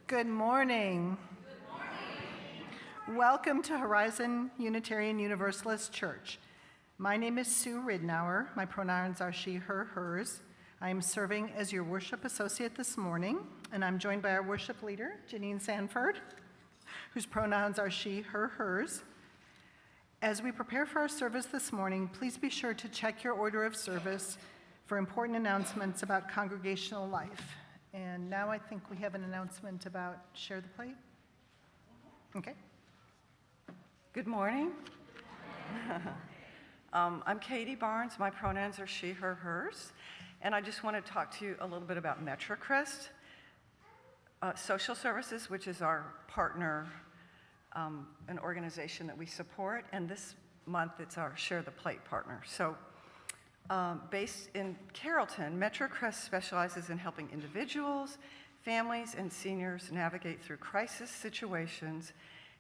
Good morning. Good morning. Welcome to Horizon Unitarian Universalist Church. My name is Sue Ridnour. My pronouns are she, her, hers. I am serving as your worship associate this morning, and I'm joined by our worship leader, Janine Sanford, whose pronouns are she, her, hers. As we prepare for our service this morning, please be sure to check your order of service for important announcements about congregational life. And now I think we have an announcement about Share the Plate. Okay. Good morning. I'm Katie Barnes. My pronouns are she, her, hers. And I just want to talk to you a little bit about MetroCrest Social Services, which is our partner, an organization that we support. And this month, it's our Share the Plate partner. So based in Carrollton, MetroCrest specializes in helping individuals, families, and seniors navigate through crisis situations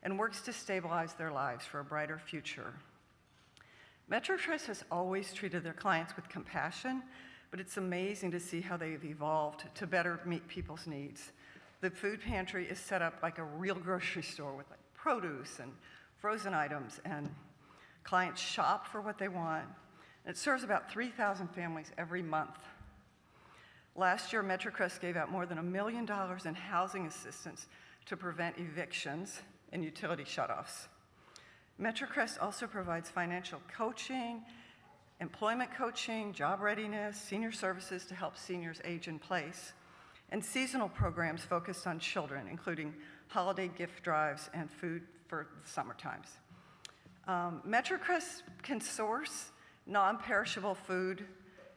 and works to stabilize their lives for a brighter future. MetroCrest has always treated their clients with compassion, but it's amazing to see how they've evolved to better meet people's needs. The food pantry is set up like a real grocery store with like produce and frozen items, and clients shop for what they want. It serves about 3,000 families every month. Last year, MetroCrest gave out more than $1 million in housing assistance to prevent evictions and utility shutoffs. MetroCrest also provides financial coaching, employment coaching, job readiness, senior services to help seniors age in place, and seasonal programs focused on children, including holiday gift drives and food for the summer times. MetroCrest can source non-perishable food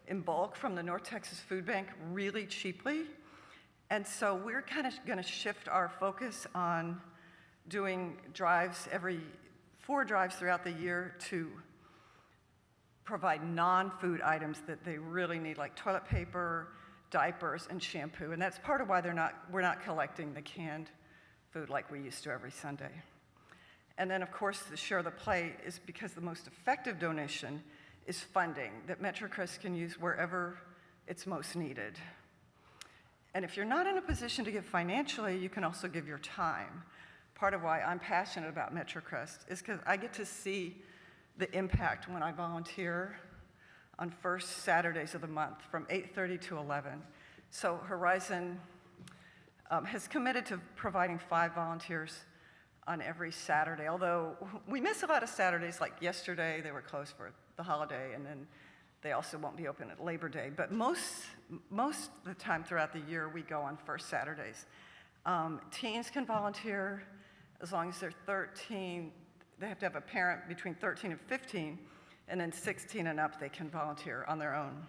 in bulk from the North Texas Food Bank really cheaply. And so we're kind of going to shift our focus on doing drives, 4 drives throughout the year to provide non-food items that they really need, like toilet paper, diapers, and shampoo. And that's part of why we're not collecting the canned food like we used to every Sunday. And then, of course, the Share the Plate is because the most effective donation is funding that MetroCrest can use wherever it's most needed. And if you're not in a position to give financially, you can also give your time. Part of why I'm passionate about MetroCrest is because I get to see the impact when I volunteer on first Saturdays of the month from 8:30 to 11. So Horizon has committed to providing 5 volunteers on every Saturday, although we miss a lot of Saturdays, like yesterday they were closed for the holiday, and then they also won't be open at Labor Day. But most of the time throughout the year, we go on first Saturdays. Teens can volunteer as long as they're 13. They have to have a parent between 13 and 15, and then 16 and up, they can volunteer on their own.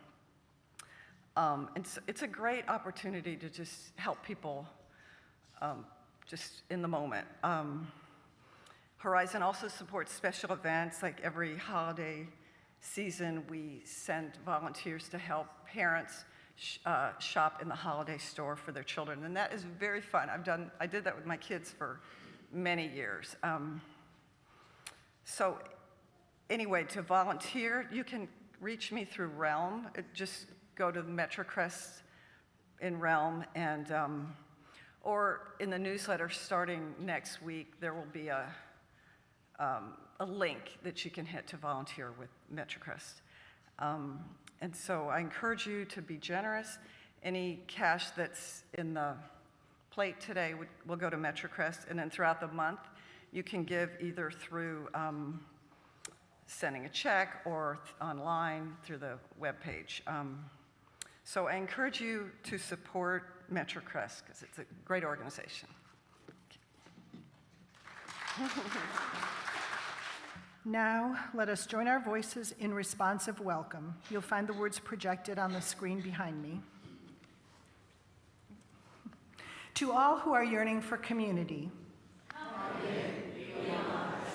And so it's a great opportunity to just help people just in the moment. Horizon also supports special events, like every holiday season, we send volunteers to help parents shop in the holiday store for their children, and that is very fun. I did that with my kids for many years. So anyway, to volunteer, you can reach me through Realm. Just go to MetroCrest in Realm, and or in the newsletter starting next week, there will be a link that you can hit to volunteer with MetroCrest. And so I encourage you to be generous. Any cash that's in the plate today will go to MetroCrest, and then throughout the month, you can give either through sending a check or online through the webpage. So I encourage you to support MetroCrest because it's a great organization. Now, let us join our voices in responsive welcome. You'll find the words projected on the screen behind me. To all who are yearning for community,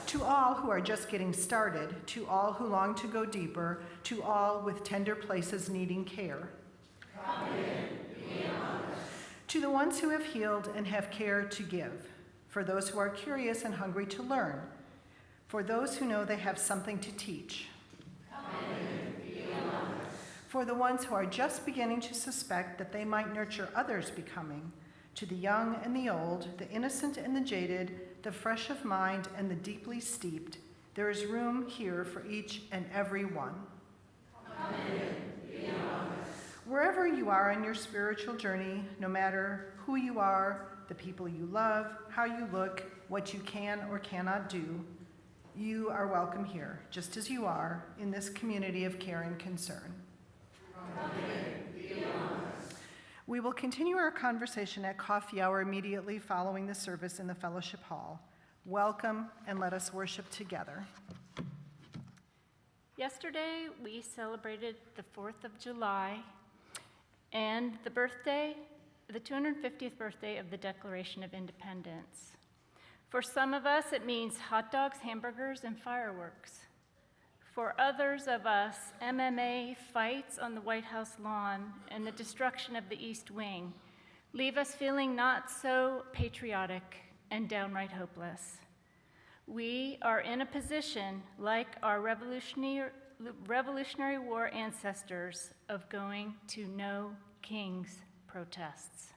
to all who are just getting started, to all who long to go deeper, to all with tender places needing care, to the ones who have healed and have care to give, for those who are curious and hungry to learn, for those who know they have something to teach, for the ones who are just beginning to suspect that they might nurture others' becoming, To the young and the old, the innocent and the jaded, the fresh of mind and the deeply steeped, there is room here for each and every one. Amen. Wherever you are on your spiritual journey, no matter who you are, the people you love, how you look, what you can or cannot do, you are welcome here, just as you are, in this community of care and concern. We will continue our conversation at coffee hour immediately following the service in the fellowship hall. Welcome, and let us worship together. Yesterday, we celebrated the 4th of July and the 250th birthday of the Declaration of Independence. For some of us, it means hot dogs, hamburgers, and fireworks. For others of us, MMA fights on the White House lawn and the destruction of the East Wing leave us feeling not so patriotic and downright hopeless. We are in a position, like our Revolutionary War ancestors, of going to no king's protests.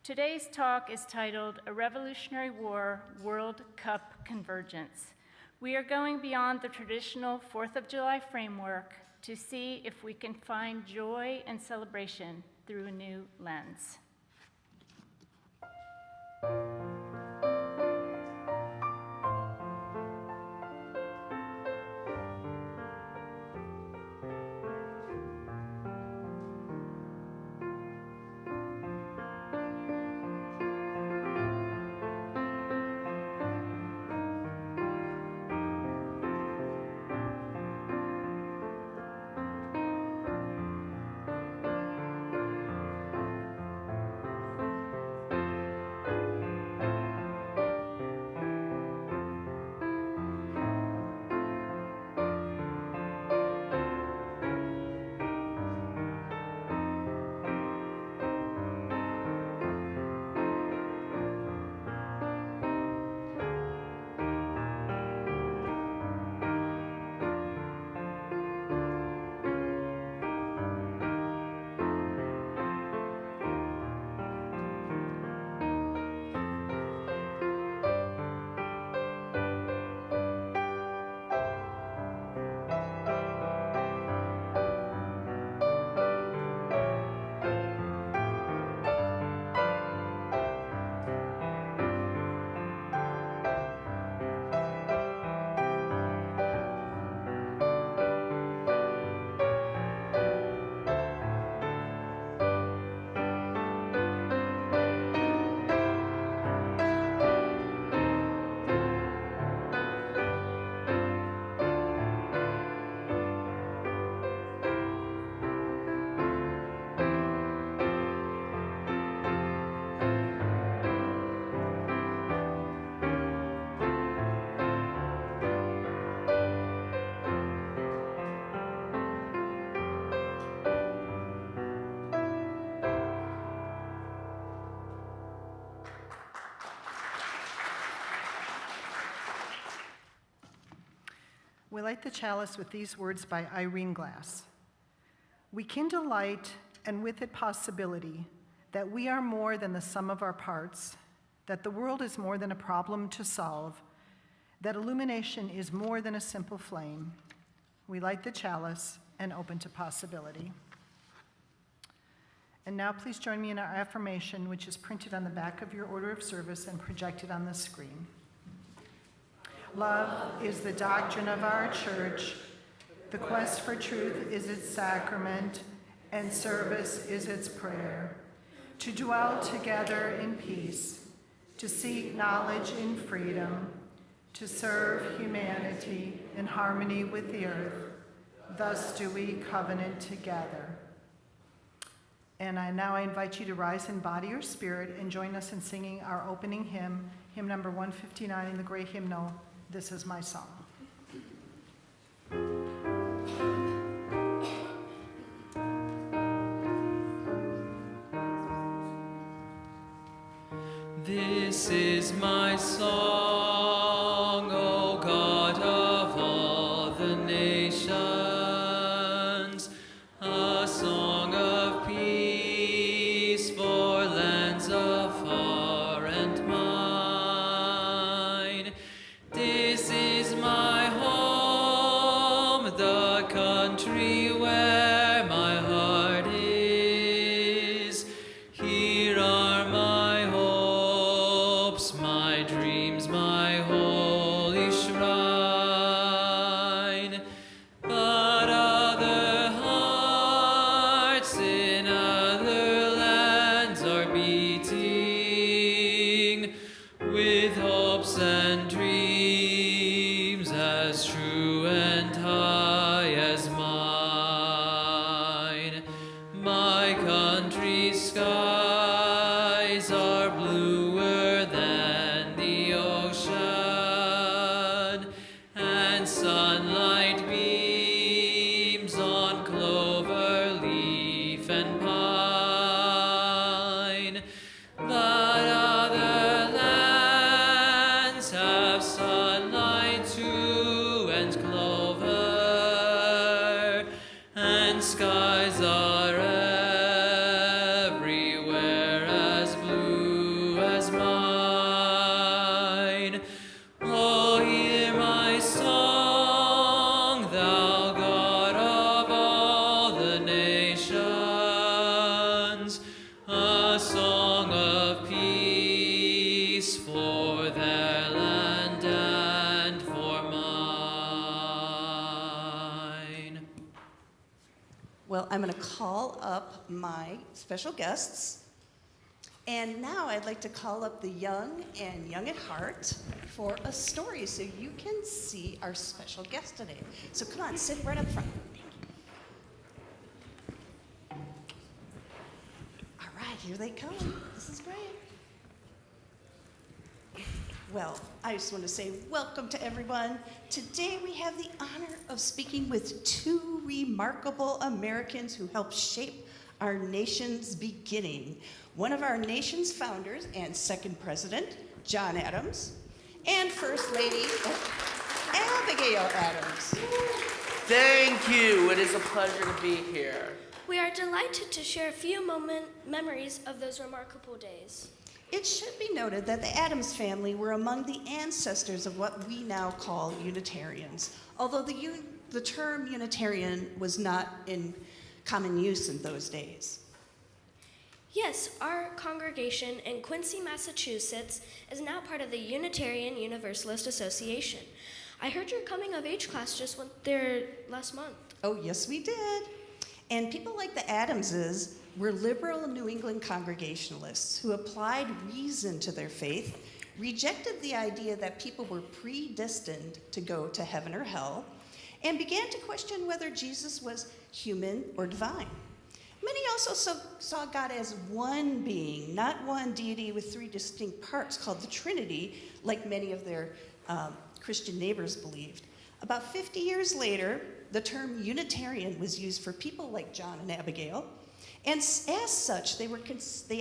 Today's talk is titled A Revolutionary War World Cup Convergence. We are going beyond the traditional 4th of July framework to see if we can find joy and celebration through a new lens. We light the chalice with these words by Irene Glass. We kindle light, and with it possibility, that we are more than the sum of our parts, that the world is more than a problem to solve, that illumination is more than a simple flame. We light the chalice and open to possibility. And now please join me in our affirmation, which is printed on the back of your order of service and projected on the screen. Love is the doctrine of our church. The quest for truth is its sacrament, and service is its prayer. To dwell together in peace, to seek knowledge in freedom, to serve humanity in harmony with the earth. Thus do we covenant together. And I invite you to rise in body or spirit and join us in singing our opening hymn, hymn number 159 in the Great Hymnal, This Is My Song. This is my song, O God of all the nations, a song of peace for lands country where my heart is. Here are my hopes, my dreams, my holy shrine. But other hearts in other lands are beating with hopes and dreams as true and high as mine. My country's skies are bluer than the ocean, and sunlight beams on clover, leaf, and pine. But other lands have sunlight too, and clover, and skies are everywhere as blue as mine. Oh, hear my song, thou God of all the nations, a song of peace for their land and for mine. Well, I'm going to call up my special guests. And now I'd like to call up the young and young at heart for a story so you can see our special guest today. So come on, sit right up front. All right, here they come. This is great. Well, I just want to say welcome to everyone. Today we have the honor of speaking with two remarkable Americans who helped shape our nation's beginning. One of our nation's founders and second president, John Adams, and First Lady Abigail Adams. Thank you. It is a pleasure to be here. We are delighted to share a few memories of those remarkable days. It should be noted that the Adams family were among the ancestors of what we now call Unitarians, although the term Unitarian was not in common use in those days. Yes, our congregation in Quincy, Massachusetts is now part of the Unitarian Universalist Association. I heard your coming of age class just went there last month. Oh, yes, we did. And people like the Adamses were liberal New England Congregationalists who applied reason to their faith, rejected the idea that people were predestined to go to heaven or hell, and began to question whether Jesus was human or divine. Many also saw God as one being, not one deity with three distinct parts called the Trinity, like many of their Christian neighbors believed. About 50 years later, the term Unitarian was used for people like John and Abigail, and as such, they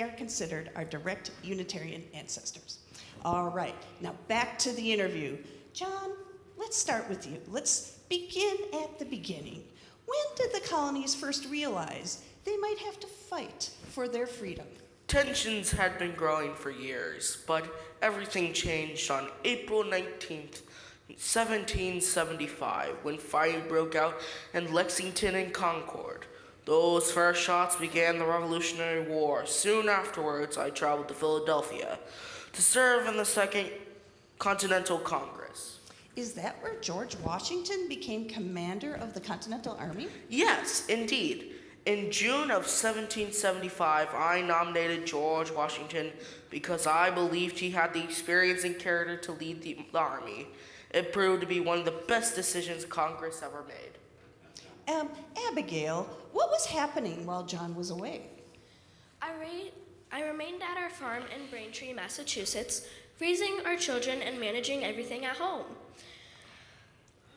are considered our direct Unitarian ancestors. All right, now back to the interview. John, let's start with you. Let's begin at the beginning. When did the colonies first realize they might have to fight for their freedom? Tensions had been growing for years, but everything changed on April 19th, 1775, when fighting broke out in Lexington and Concord. Those first shots began the Revolutionary War. Soon afterwards, I traveled to Philadelphia to serve in the Second Continental Congress. Is that where George Washington became commander of the Continental Army? Yes, indeed. In June of 1775, I nominated George Washington because I believed he had the experience and character to lead the army. It proved to be one of the best decisions Congress ever made. Abigail, what was happening while John was away? I remained at our farm in Braintree, Massachusetts, raising our children and managing everything at home.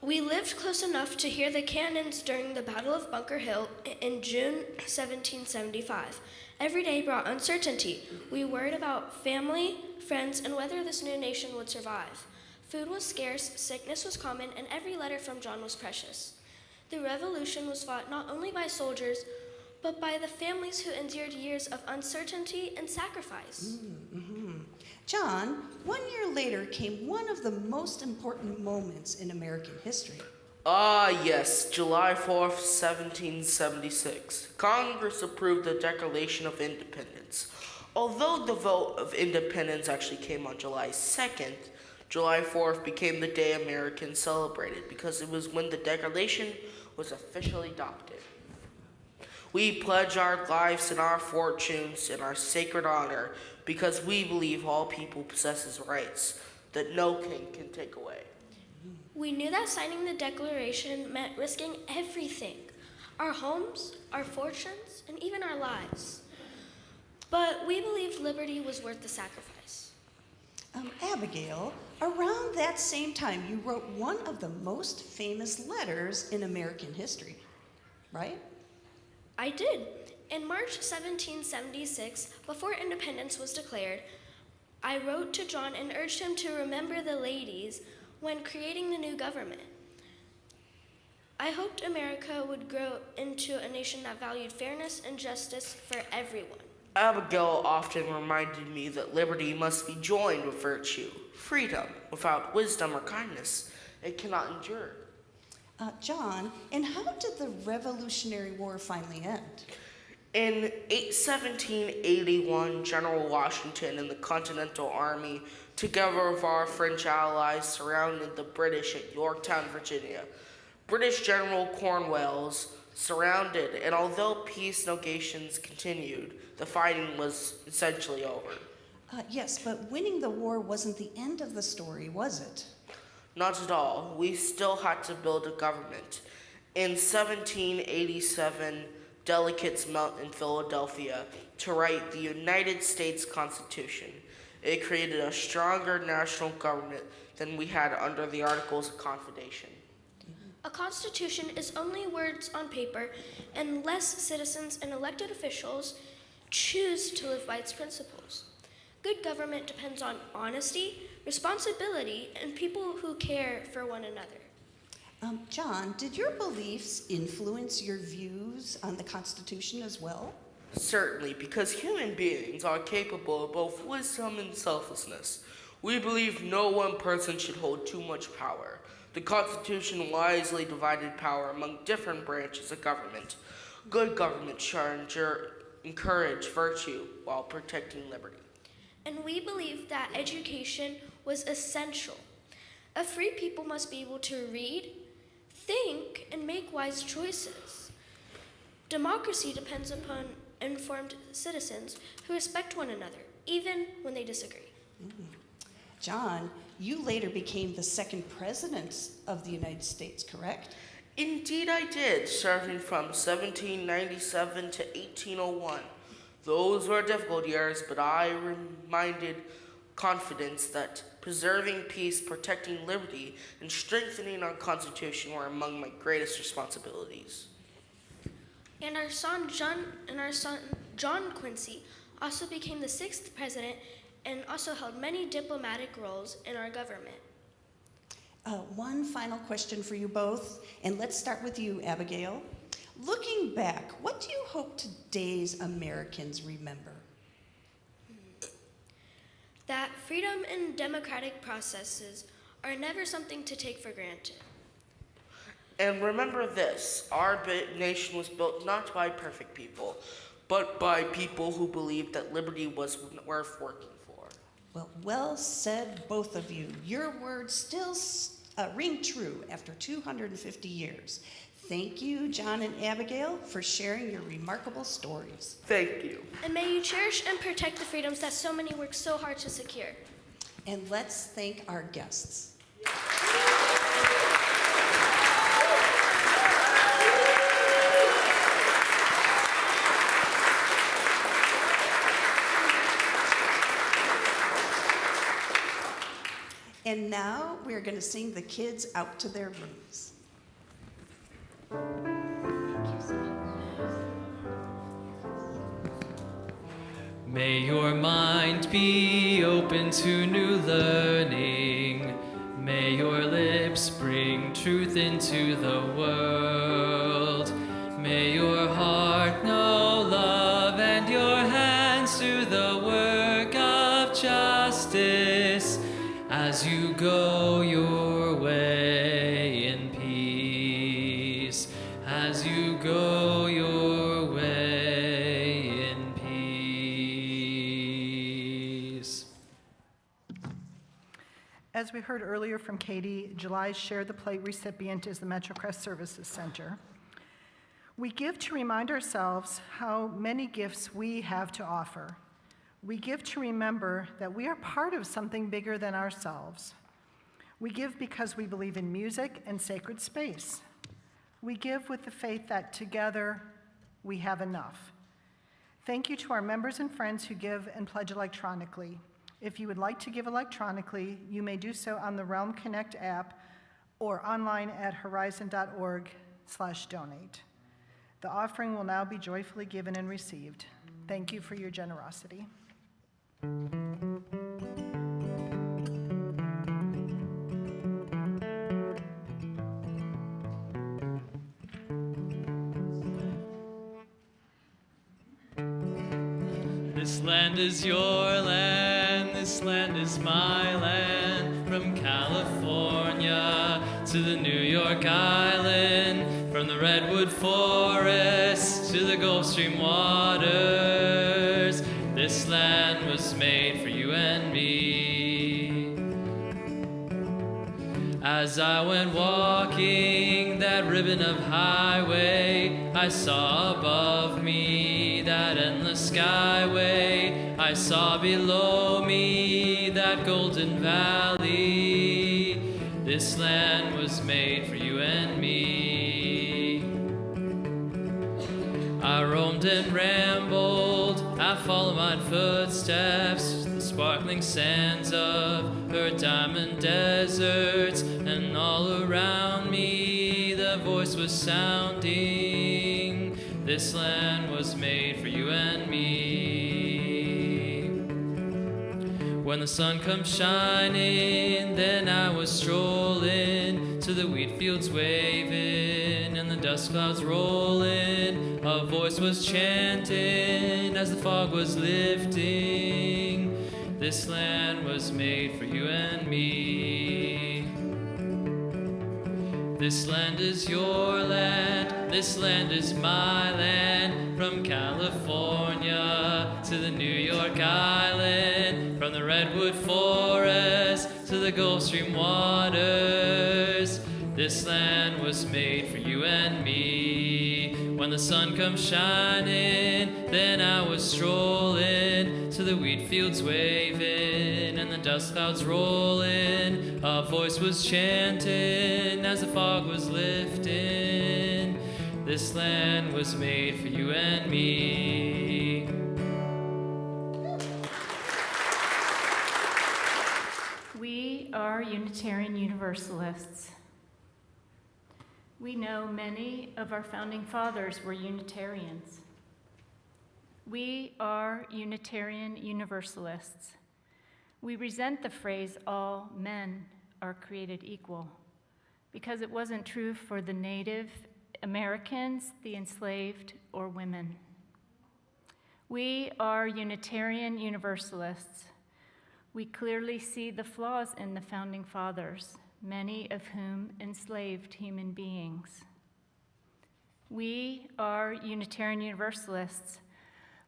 We lived close enough to hear the cannons during the Battle of Bunker Hill in June 1775. Every day brought uncertainty. We worried about family, friends, and whether this new nation would survive. Food was scarce, sickness was common, and every letter from John was precious. The revolution was fought not only by soldiers, but by the families who endured years of uncertainty and sacrifice. John, 1 year later came one of the most important moments in American history. Yes, July 4th, 1776. Congress approved the Declaration of Independence. Although the vote of independence actually came on July 2nd, July 4th became the day Americans celebrated because it was when the Declaration was officially adopted. We pledge our lives and our fortunes and our sacred honor because we believe all people possess rights that no king can take away. We knew that signing the Declaration meant risking everything, our homes, our fortunes, and even our lives. But we believed liberty was worth the sacrifice. Abigail, around that same time, you wrote one of the most famous letters in American history, right? I did. In March 1776, before independence was declared, I wrote to John and urged him to remember the ladies when creating the new government. I hoped America would grow into a nation that valued fairness and justice for everyone. Abigail often reminded me that liberty must be joined with virtue. Freedom, without wisdom or kindness, it cannot endure. John, and how did the Revolutionary War finally end? In 1781, General Washington and the Continental Army, together with our French allies, surrounded the British at Yorktown, Virginia. British General Cornwallis surrounded, and although peace negotiations continued, the fighting was essentially over. Yes, but winning the war wasn't the end of the story, was it? Not at all. We still had to build a government. In 1787, delegates met in Philadelphia to write the United States Constitution. It created a stronger national government than we had under the Articles of Confederation. A constitution is only words on paper unless citizens and elected officials choose to live by its principles. Good government depends on honesty, responsibility, and people who care for one another. John, did your beliefs influence your views on the Constitution as well? Certainly, because human beings are capable of both wisdom and selflessness. We believe no one person should hold too much power. The Constitution wisely divided power among different branches of government. Good government should encourage virtue while protecting liberty. And we believe that education was essential. A free people must be able to read, think, and make wise choices. Democracy depends upon informed citizens who respect one another, even when they disagree. John, you later became the second president of the United States, correct? Indeed I did, serving from 1797 to 1801. Those were difficult years, but I reminded confidence that preserving peace, protecting liberty, and strengthening our Constitution were among my greatest responsibilities. And our son John Quincy also became the sixth president and also held many diplomatic roles in our government. One final question for you both, and let's start with you, Abigail. Looking back, what do you hope today's Americans remember? That freedom and democratic processes are never something to take for granted. And remember this, our nation was built not by perfect people, but by people who believed that liberty was worth working for. Well said, both of you. Your words still ring true after 250 years. Thank you, John and Abigail, for sharing your remarkable stories. Thank you. And may you cherish and protect the freedoms that so many work so hard to secure. And let's thank our guests. And now we're going to sing the kids out to their rooms. May your mind be open to new learning. May your lips bring truth into the world. May your heart know love and your hands do the work of justice as you go your way in peace. as you go your way in peace. As we heard earlier from Katie, July's Share the Plate recipient is the MetroCrest Services Center. We give to remind ourselves how many gifts we have to offer. We give to remember that we are part of something bigger than ourselves. We give because we believe in music and sacred space. We give with the faith that together we have enough. Thank you to our members and friends who give and pledge electronically. If you would like to give electronically, you may do so on the Realm Connect app or online at horizon.org/donate. The offering will now be joyfully given and received. Thank you for your generosity. This land is your land, this land is my land. From California to the New York Island, from the Redwood Forest to the Gulf Stream waters, this land was made for you and me. As I went walking that ribbon of highway, I saw above me that endless skyway. I saw below me that golden valley. This land was made for you and me. I roamed and rambled, I followed my footsteps, the sparkling sands of her diamond deserts, and all around me the voice was sounding. This land was made for you and me. When the sun comes shining, then I was strolling to the wheat fields waving and the dust clouds rolling. A voice was chanting as the fog was lifting. This land was made for you and me. This land is your land, this land is my land. From California to the New York Island, from the Redwood Forest to the Gulf Stream waters, this land was made for you and me. When the sun comes shining, then I was strolling to the wheat fields waving and the dust clouds rolling. A voice was chanting as the fog was lifting. This land was made for you and me. We are Unitarian Universalists. We know many of our founding fathers were Unitarians. We are Unitarian Universalists. We resent the phrase, all men are created equal, because it wasn't true for the Native Americans, the enslaved, or women. We are Unitarian Universalists. We clearly see the flaws in the founding fathers, many of whom enslaved human beings. We are Unitarian Universalists.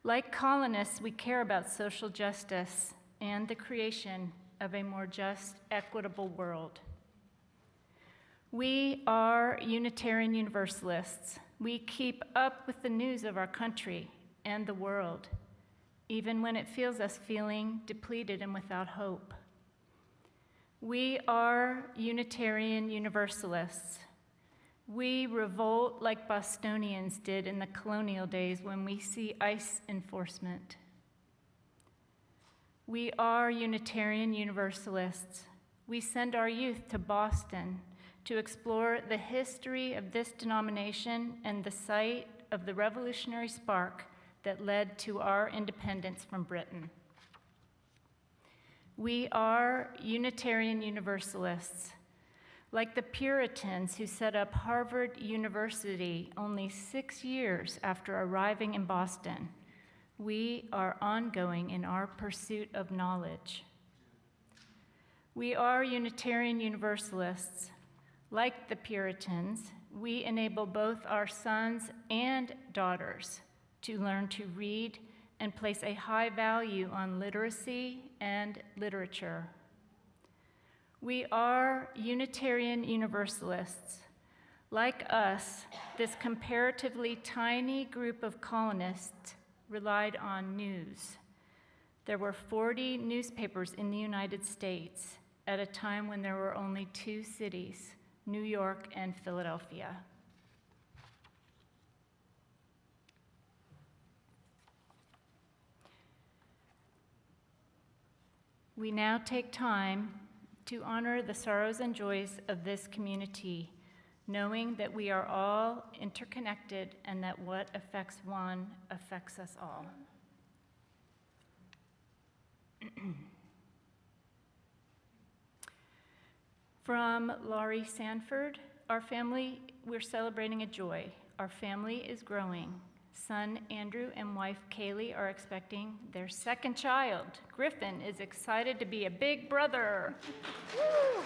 Like colonists, we care about social justice and the creation of a more just, equitable world. We are Unitarian Universalists. We keep up with the news of our country and the world, even when it feels us feeling depleted and without hope. We are Unitarian Universalists. We revolt like Bostonians did in the colonial days when we see ICE enforcement. We are Unitarian Universalists. We send our youth to Boston to explore the history of this denomination and the site of the revolutionary spark that led to our independence from Britain. We are Unitarian Universalists. Like the Puritans who set up Harvard University only 6 years after arriving in Boston, we are ongoing in our pursuit of knowledge. We are Unitarian Universalists. Like the Puritans, we enable both our sons and daughters to learn to read and place a high value on literacy and literature. We are Unitarian Universalists. Like us, this comparatively tiny group of colonists relied on news. There were 40 newspapers in the United States at a time when there were only 2 cities, New York and Philadelphia. We now take time to honor the sorrows and joys of this community, knowing that we are all interconnected and that what affects one affects us all. From Laurie Sanford, our family, we're celebrating a joy. Our family is growing. Son Andrew and wife Kaylee are expecting their second child. Griffin is excited to be a big brother. Woo!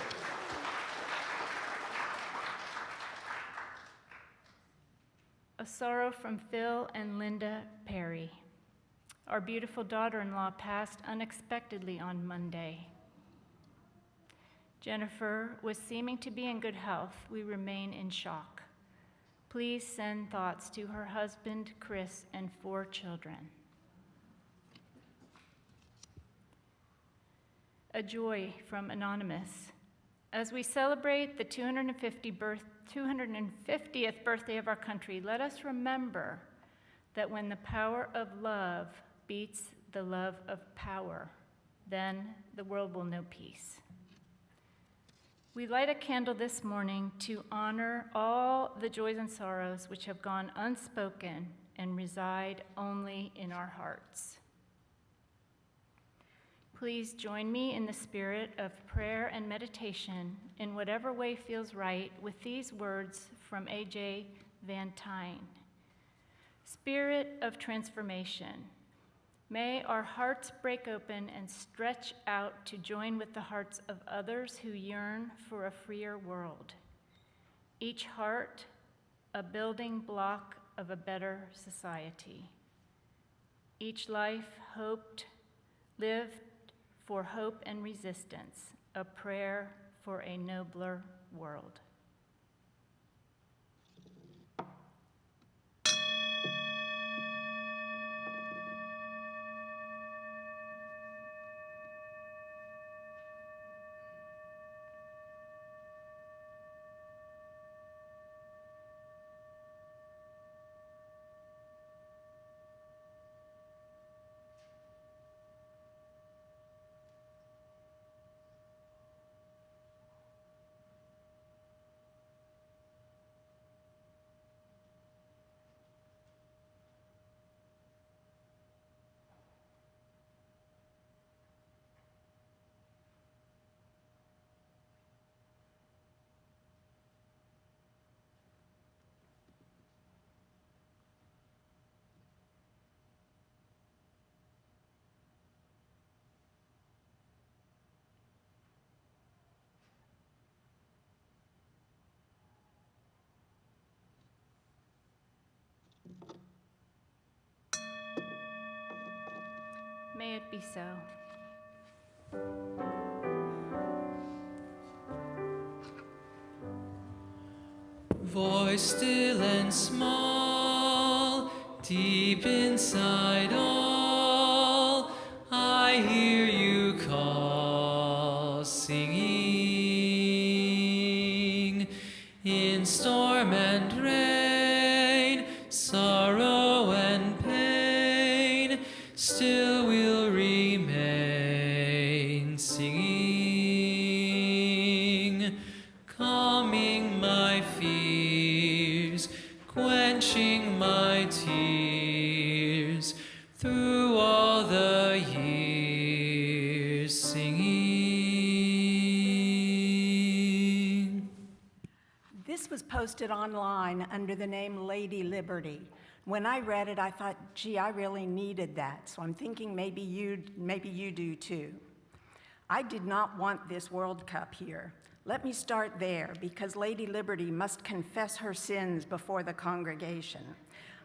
A sorrow from Phil and Linda Perry. Our beautiful daughter-in-law passed unexpectedly on Monday. Jennifer was seeming to be in good health. We remain in shock. Please send thoughts to her husband, Chris, and 4 children. A joy from Anonymous. As we celebrate the 250th birthday of our country, let us remember that when the power of love beats the love of power, then the world will know peace. We light a candle this morning to honor all the joys and sorrows which have gone unspoken and reside only in our hearts. Please join me in the spirit of prayer and meditation in whatever way feels right with these words from A.J. Van Tyne. Spirit of transformation, may our hearts break open and stretch out to join with the hearts of others who yearn for a freer world. Each heart, a building block of a better society. Each life hoped, lived for hope and resistance, a prayer for a nobler world. May it be so. Voice still and small, deep inside all, I hear you call, singing. In storm and rain, sorrow and pain, still we'll remain singing, calming my fears, quenching my tears, through all the years singing. This was posted online under the name Lady Libertie. When I read it, I thought, gee, I really needed that. So I'm thinking maybe you do too. I did not want this World Cup here. Let me start there, because Lady Liberty must confess her sins before the congregation.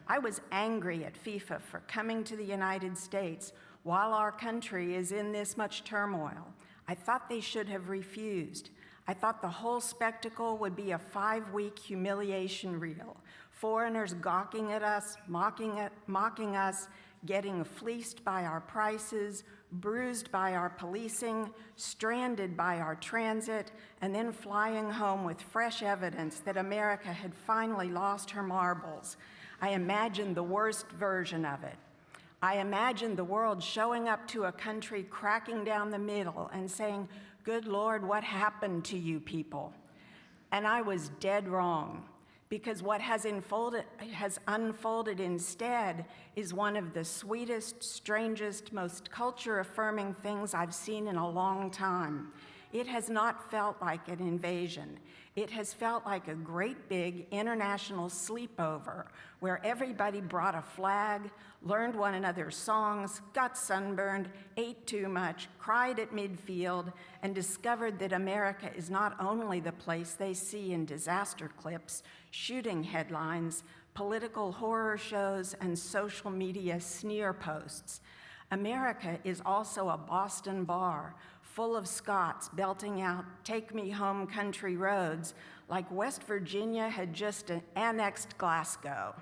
I was angry at FIFA for coming to the United States while our country is in this much turmoil. I thought they should have refused. I thought the whole spectacle would be a 5-week humiliation reel. Foreigners gawking at us, mocking us, getting fleeced by our prices, bruised by our policing, stranded by our transit, and then flying home with fresh evidence that America had finally lost her marbles. I imagined the worst version of it. I imagined the world showing up to a country cracking down the middle and saying, "Good Lord, what happened to you people?" And I was dead wrong, because what has unfolded instead is one of the sweetest, strangest, most culture-affirming things I've seen in a long time. It has not felt like an invasion. It has felt like a great big international sleepover where everybody brought a flag, learned one another's songs, got sunburned, ate too much, cried at midfield, and discovered that America is not only the place they see in disaster clips, shooting headlines, political horror shows, and social media sneer posts. America is also a Boston bar full of Scots belting out "Take Me Home Country Roads" like West Virginia had just annexed Glasgow.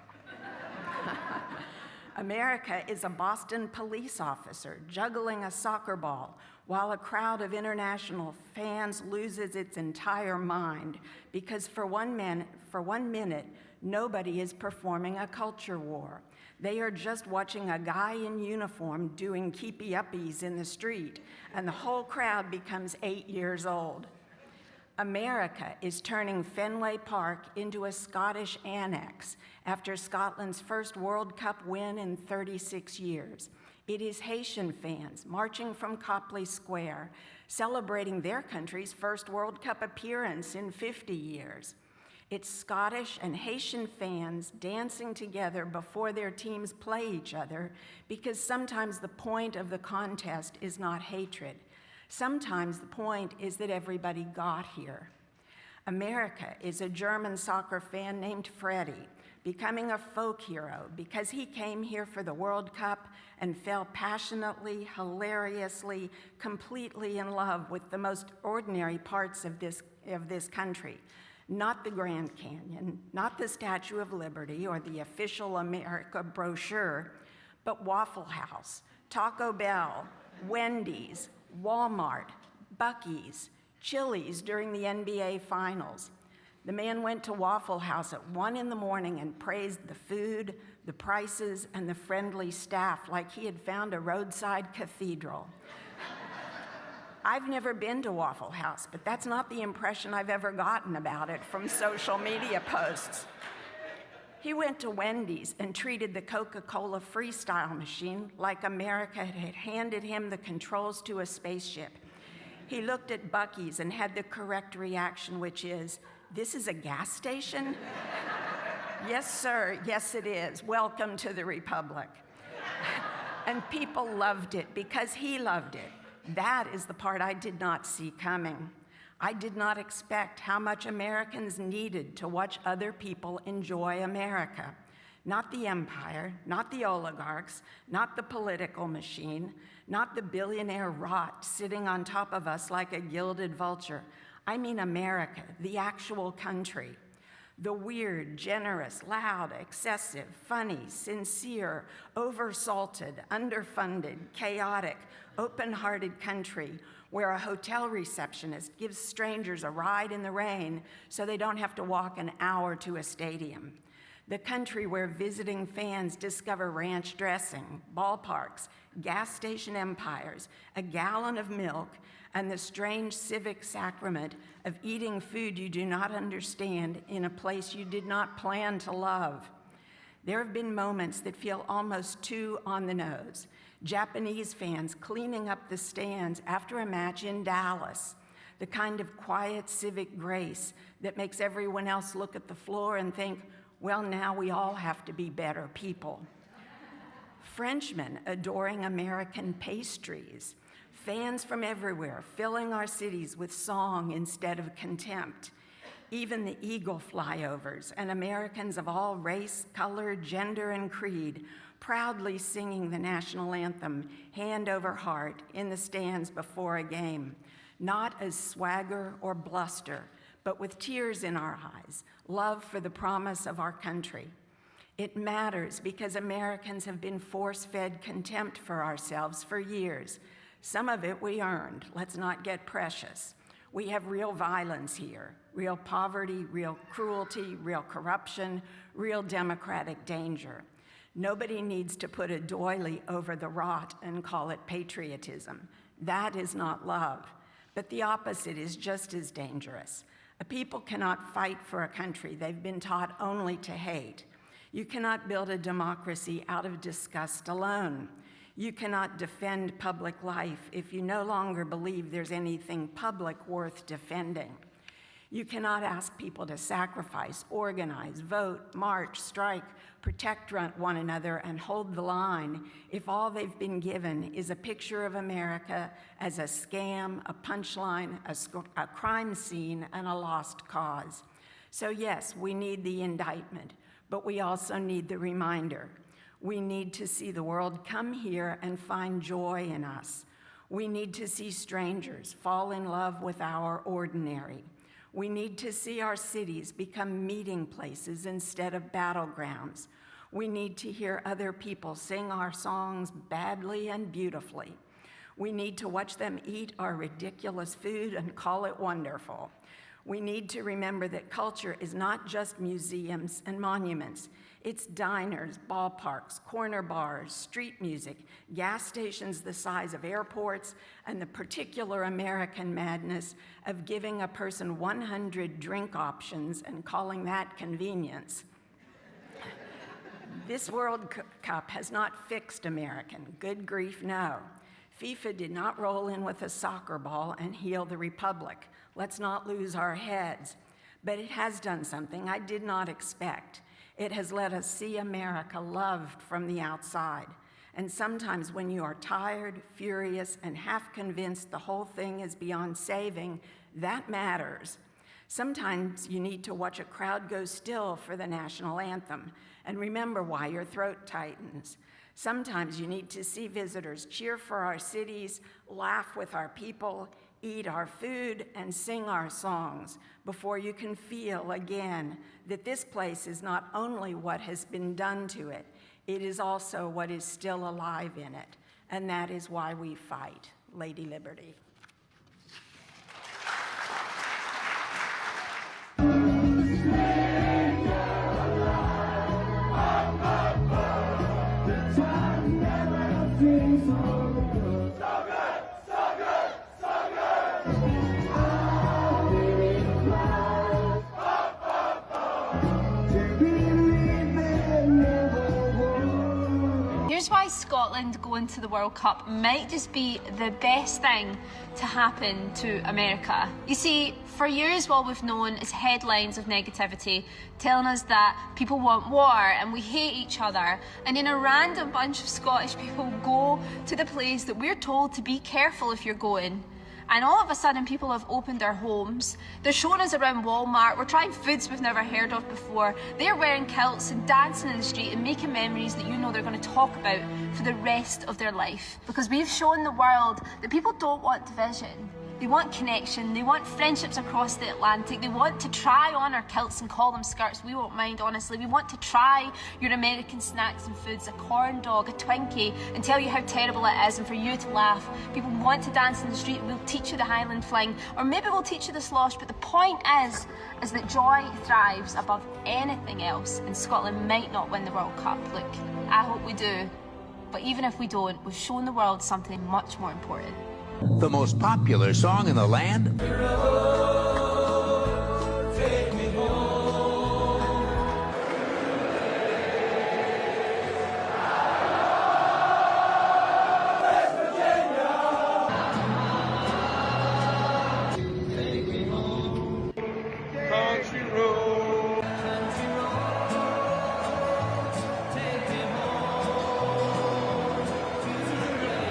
America is a Boston police officer juggling a soccer ball while a crowd of international fans loses its entire mind because for one minute, nobody is performing a culture war. They are just watching a guy in uniform doing keepy-uppies in the street, and the whole crowd becomes 8 years old. America is turning Fenway Park into a Scottish annex after Scotland's first World Cup win in 36 years. It is Haitian fans marching from Copley Square, celebrating their country's first World Cup appearance in 50 years. It's Scottish and Haitian fans dancing together before their teams play each other, because sometimes the point of the contest is not hatred. Sometimes the point is that everybody got here. America is a German soccer fan named Freddie, becoming a folk hero because he came here for the World Cup and fell passionately, hilariously, completely in love with the most ordinary parts of this country. Not the Grand Canyon, not the Statue of Liberty or the official America brochure, but Waffle House, Taco Bell, Wendy's, Walmart, Buc-ee's, Chili's during the NBA Finals. The man went to Waffle House at 1 a.m. and praised the food, the prices, and the friendly staff like he had found a roadside cathedral. I've never been to Waffle House, but that's not the impression I've ever gotten about it from social media posts. He went to Wendy's and treated the Coca-Cola freestyle machine like America had handed him the controls to a spaceship. He looked at Buc-ee's and had the correct reaction, which is, "This is a gas station?" "Yes, sir. Yes, it is. Welcome to the Republic." And people loved it because he loved it. That is the part I did not see coming. I did not expect how much Americans needed to watch other people enjoy America. Not the empire, not the oligarchs, not the political machine, not the billionaire rot sitting on top of us like a gilded vulture. I mean America, the actual country. The weird, generous, loud, excessive, funny, sincere, oversalted, underfunded, chaotic, open-hearted country where a hotel receptionist gives strangers a ride in the rain so they don't have to walk an hour to a stadium. The country where visiting fans discover ranch dressing, ballparks, gas station empires, a gallon of milk, and the strange civic sacrament of eating food you do not understand in a place you did not plan to love. There have been moments that feel almost too on the nose. Japanese fans cleaning up the stands after a match in Dallas, the kind of quiet civic grace that makes everyone else look at the floor and think, well, now we all have to be better people. Frenchmen adoring American pastries, Fans from everywhere filling our cities with song instead of contempt. Even the Eagle flyovers and Americans of all race, color, gender, and creed proudly singing the national anthem hand over heart in the stands before a game, not as swagger or bluster, but with tears in our eyes, love for the promise of our country. It matters because Americans have been force-fed contempt for ourselves for years. Some of it we earned. Let's not get precious. We have real violence here, real poverty, real cruelty, real corruption, real democratic danger. Nobody needs to put a doily over the rot and call it patriotism. That is not love. But the opposite is just as dangerous. A people cannot fight for a country they've been taught only to hate. You cannot build a democracy out of disgust alone. You cannot defend public life if you no longer believe there's anything public worth defending. You cannot ask people to sacrifice, organize, vote, march, strike, protect one another, and hold the line if all they've been given is a picture of America as a scam, a punchline, a crime scene, and a lost cause. So yes, we need the indictment, but we also need the reminder. We need to see the world come here and find joy in us. We need to see strangers fall in love with our ordinary. We need to see our cities become meeting places instead of battlegrounds. We need to hear other people sing our songs badly and beautifully. We need to watch them eat our ridiculous food and call it wonderful. We need to remember that culture is not just museums and monuments. It's diners, ballparks, corner bars, street music, gas stations the size of airports, and the particular American madness of giving a person 100 drink options and calling that convenience. This World Cup has not fixed American. Good grief, no. FIFA did not roll in with a soccer ball and heal the republic. Let's not lose our heads. But it has done something I did not expect. It has let us see America loved from the outside. And sometimes when you are tired, furious, and half convinced the whole thing is beyond saving, that matters. Sometimes you need to watch a crowd go still for the national anthem and remember why your throat tightens. Sometimes you need to see visitors cheer for our cities, laugh with our people, eat our food, and sing our songs before you can feel again that this place is not only what has been done to it, it is also what is still alive in it. And that is why we fight. Lady Liberty. Here's why Scotland going to the World Cup might just be the best thing to happen to America. You see, for years what we've known is headlines of negativity telling us that people want war and we hate each other, and then a random bunch of Scottish people go to the place that we're told to be careful if you're going. And all of a sudden people have opened their homes, they're showing us around Walmart, we're trying foods we've never heard of before, they're wearing kilts and dancing in the street and making memories that you know they're going to talk about for the rest of their life. Because we've shown the world that people don't want division. They want connection, they want friendships across the Atlantic, they want to try on our kilts and call them skirts, we won't mind honestly. We want to try your American snacks and foods, a corn dog, a Twinkie, and tell you how terrible it is and for you to laugh. People want to dance in the street, we'll teach you the Highland Fling, or maybe we'll teach you the slosh, but the point is that joy thrives above anything else, and Scotland might not win the World Cup. Look, I hope we do, but even if we don't, we've shown the world something much more important. The most popular song in the land? Take me home. West Virginia. Take me home. Country road. Country road. Take me home to the place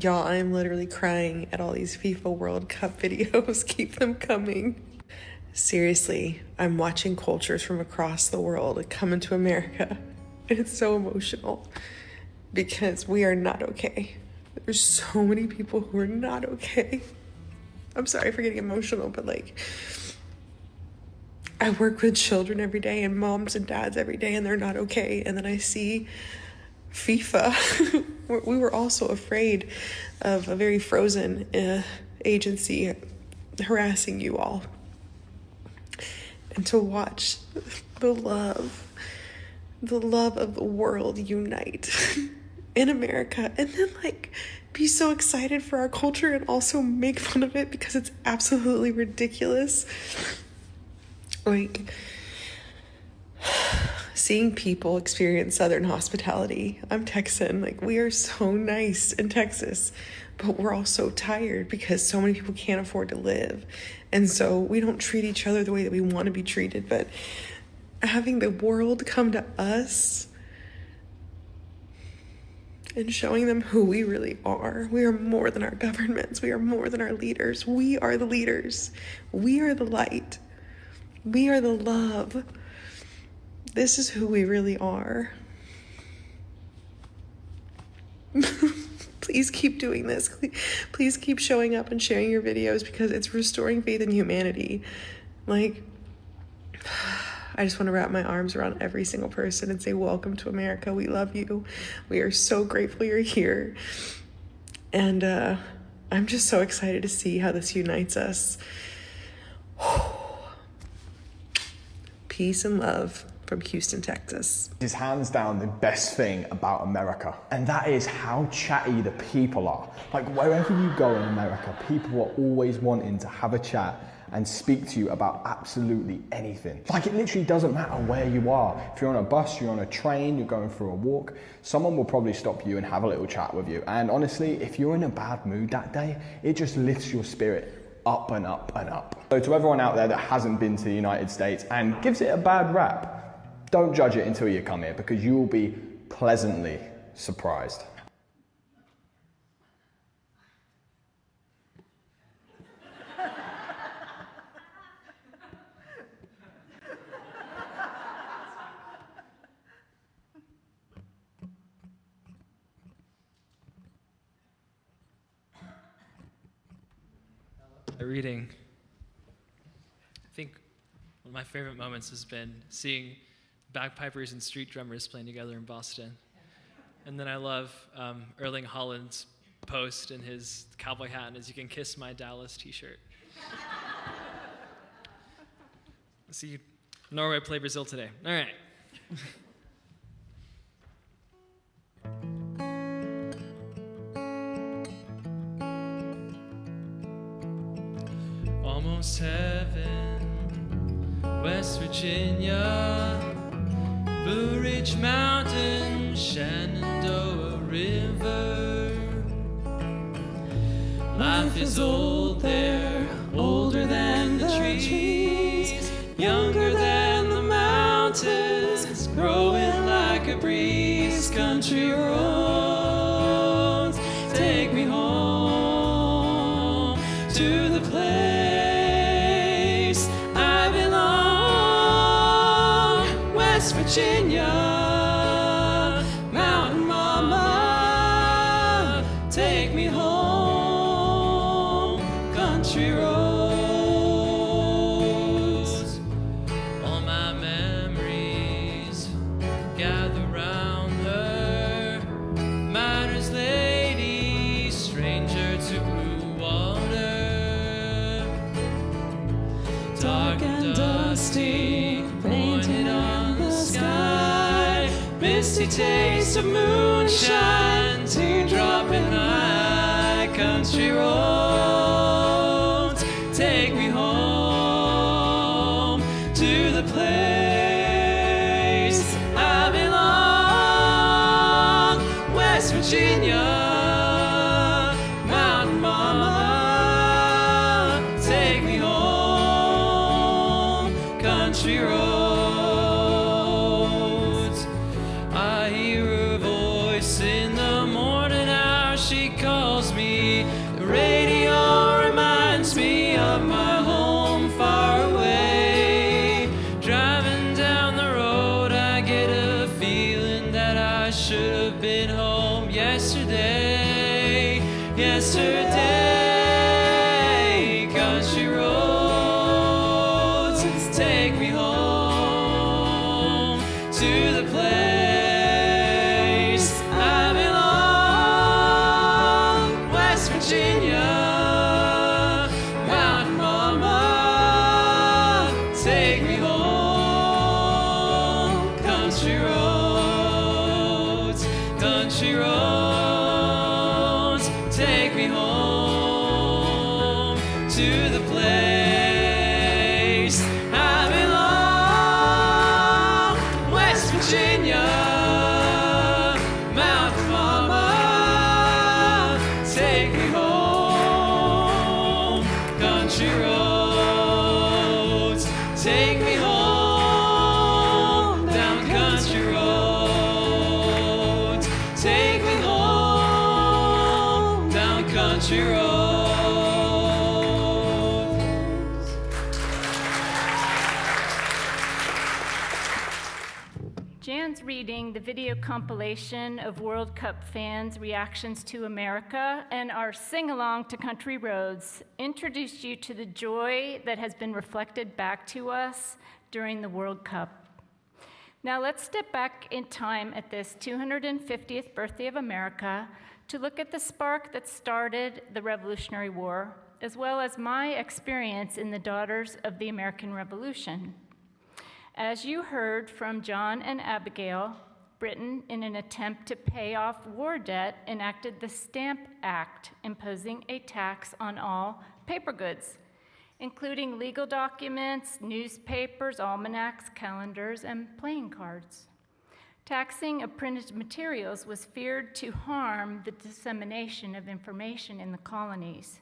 Y'all, I am literally crying at all these FIFA World Cup videos. Keep them coming. Seriously, I'm watching cultures from across the world come into America. And it's so emotional because we are not okay. There's so many people who are not okay. I'm sorry for getting emotional, but like, I work with children every day and moms and dads every day, and they're not okay. And then I see FIFA. We were also afraid of a very frozen agency harassing you all. And to watch the love of the world unite in America, and then like be so excited for our culture and also make fun of it because it's absolutely ridiculous. Like, seeing people experience Southern hospitality. I'm Texan. Like, we are so nice in Texas, but we're all so tired because so many people can't afford to live. And so we don't treat each other the way that we want to be treated. But having the world come to us and showing them who we really are. We are more than our governments. We are more than our leaders. We are the leaders. We are the light. We are the love. This is who we really are. Please keep doing this. Please keep showing up and sharing your videos because it's restoring faith in humanity. Like, I just want to wrap my arms around every single person and say, welcome to America. We love you. We are so grateful you're here. And I'm just so excited to see how this unites us. Peace and love from Houston, Texas. Is hands down the best thing about America, and that is how chatty the people are. Like, wherever you go in America, people are always wanting to have a chat and speak to you about absolutely anything. Like, it literally doesn't matter where you are. If you're on a bus, you're on a train, you're going for a walk, someone will probably stop you and have a little chat with you. And honestly, if you're in a bad mood that day, it just lifts your spirit up and up and up. So to everyone out there that hasn't been to the United States and gives it a bad rap, don't judge it until you come here, because you will be pleasantly surprised. A reading. I think one of my favorite moments has been seeing bagpipers and street drummers playing together in Boston. And then I love Erling Haaland's post in his cowboy hat and his "You Can Kiss My Dallas" t-shirt. See, Norway play Brazil today. All right. Almost heaven, West Virginia, Blue Ridge Mountain, Shenandoah River. Life is old there, older than the trees, younger than the mountains, growing like a breeze. Country roads, take me home to the place I belong. West Virginia, Mountain Mama, take me home. Country roads, all my memories gather round her. Miner's lady, stranger to blue water, dark and dusty, painted on the sky. Misty taste of moonshine, teardrop in my country roads. Take me home to the place I belong. West Virginia, Mountain Mama, take me home. Country roads, I hear her voice in the morning hour. She calls me country roads, take me home to the place I belong. West Virginia, Mount Mama, take me home, country roads, take me home, down country roads, take me home, down country roads. Jan's reading the video compilation of World Cup fans' reactions to America and our sing-along to Country Roads introduced you to the joy that has been reflected back to us during the World Cup. Now let's step back in time at this 250th birthday of America to look at the spark that started the Revolutionary War, as well as my experience in the Daughters of the American Revolution. As you heard from John and Abigail, Britain, in an attempt to pay off war debt, enacted the Stamp Act, imposing a tax on all paper goods, including legal documents, newspapers, almanacs, calendars, and playing cards. Taxing of printed materials was feared to harm the dissemination of information in the colonies.